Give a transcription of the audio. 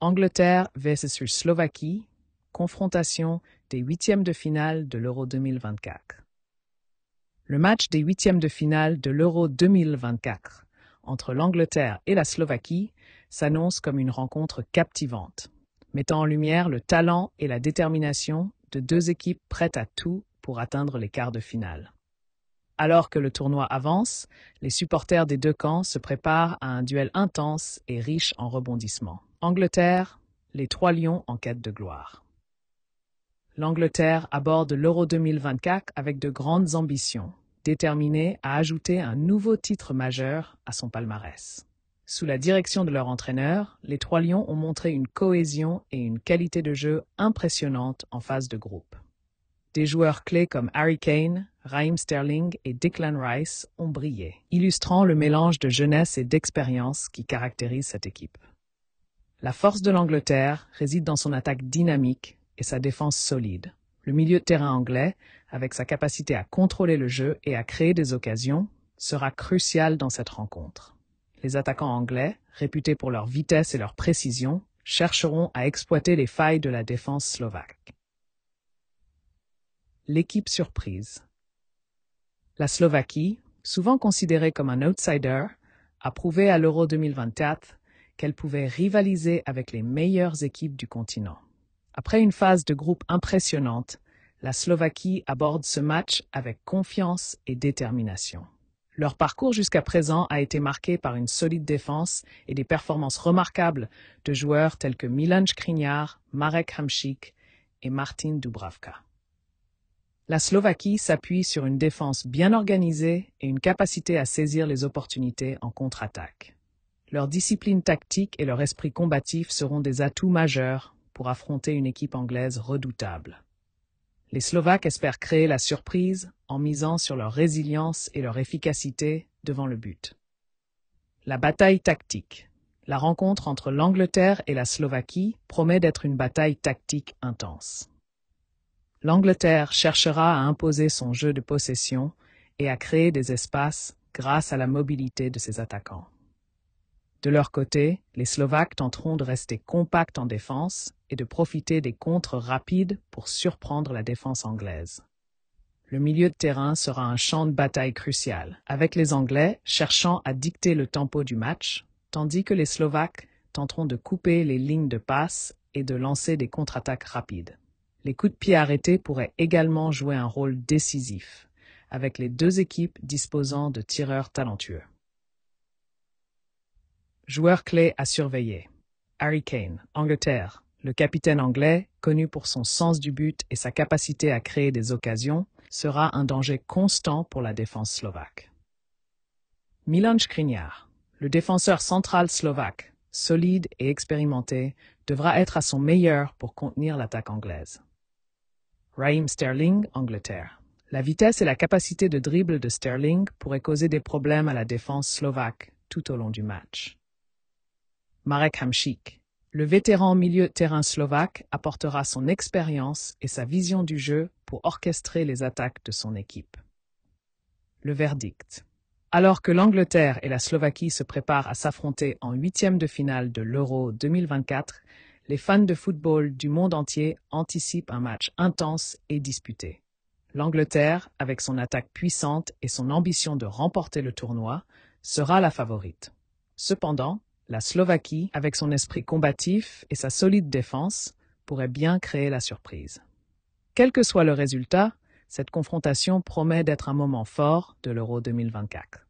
Angleterre versus Slovaquie, confrontation des huitièmes de finale de l'Euro 2024. Le match des huitièmes de finale de l'Euro 2024 entre l'Angleterre et la Slovaquie s'annonce comme une rencontre captivante, mettant en lumière le talent et la détermination de deux équipes prêtes à tout pour atteindre les quarts de finale. Alors que le tournoi avance, les supporters des deux camps se préparent à un duel intense et riche en rebondissements. Angleterre, les Trois Lions en quête de gloire. L'Angleterre aborde l'Euro 2024 avec de grandes ambitions, déterminée à ajouter un nouveau titre majeur à son palmarès. Sous la direction de leur entraîneur, les Trois Lions ont montré une cohésion et une qualité de jeu impressionnantes en phase de groupe. Des joueurs clés comme Harry Kane, Raheem Sterling et Declan Rice ont brillé, illustrant le mélange de jeunesse et d'expérience qui caractérise cette équipe. La force de l'Angleterre réside dans son attaque dynamique et sa défense solide. Le milieu de terrain anglais, avec sa capacité à contrôler le jeu et à créer des occasions, sera crucial dans cette rencontre. Les attaquants anglais, réputés pour leur vitesse et leur précision, chercheront à exploiter les failles de la défense slovaque. L'équipe surprise. La Slovaquie, souvent considérée comme un outsider, a prouvé à l'Euro 2024 qu'elle pouvait rivaliser avec les meilleures équipes du continent. Après une phase de groupe impressionnante, la Slovaquie aborde ce match avec confiance et détermination. Leur parcours jusqu'à présent a été marqué par une solide défense et des performances remarquables de joueurs tels que Milan Skriniar, Marek Hamšík et Martin Dubravka. La Slovaquie s'appuie sur une défense bien organisée et une capacité à saisir les opportunités en contre-attaque. Leur discipline tactique et leur esprit combatif seront des atouts majeurs pour affronter une équipe anglaise redoutable. Les Slovaques espèrent créer la surprise en misant sur leur résilience et leur efficacité devant le but. La bataille tactique. La rencontre entre l'Angleterre et la Slovaquie promet d'être une bataille tactique intense. L'Angleterre cherchera à imposer son jeu de possession et à créer des espaces grâce à la mobilité de ses attaquants. De leur côté, les Slovaques tenteront de rester compacts en défense et de profiter des contres rapides pour surprendre la défense anglaise. Le milieu de terrain sera un champ de bataille crucial, avec les Anglais cherchant à dicter le tempo du match, tandis que les Slovaques tenteront de couper les lignes de passe et de lancer des contre-attaques rapides. Les coups de pied arrêtés pourraient également jouer un rôle décisif, avec les deux équipes disposant de tireurs talentueux. Joueurs clés à surveiller. Harry Kane, Angleterre. Le capitaine anglais, connu pour son sens du but et sa capacité à créer des occasions, sera un danger constant pour la défense slovaque. Milan Skriniar, le défenseur central slovaque, solide et expérimenté, devra être à son meilleur pour contenir l'attaque anglaise. Raheem Sterling, Angleterre. La vitesse et la capacité de dribble de Sterling pourraient causer des problèmes à la défense slovaque tout au long du match. Marek Hamšík. Le vétéran milieu de terrain slovaque apportera son expérience et sa vision du jeu pour orchestrer les attaques de son équipe. Le verdict. Alors que l'Angleterre et la Slovaquie se préparent à s'affronter en huitièmes de finale de l'Euro 2024, les fans de football du monde entier anticipent un match intense et disputé. L'Angleterre, avec son attaque puissante et son ambition de remporter le tournoi, sera la favorite. Cependant, la Slovaquie, avec son esprit combatif et sa solide défense, pourrait bien créer la surprise. Quel que soit le résultat, cette confrontation promet d'être un moment fort de l'Euro 2024.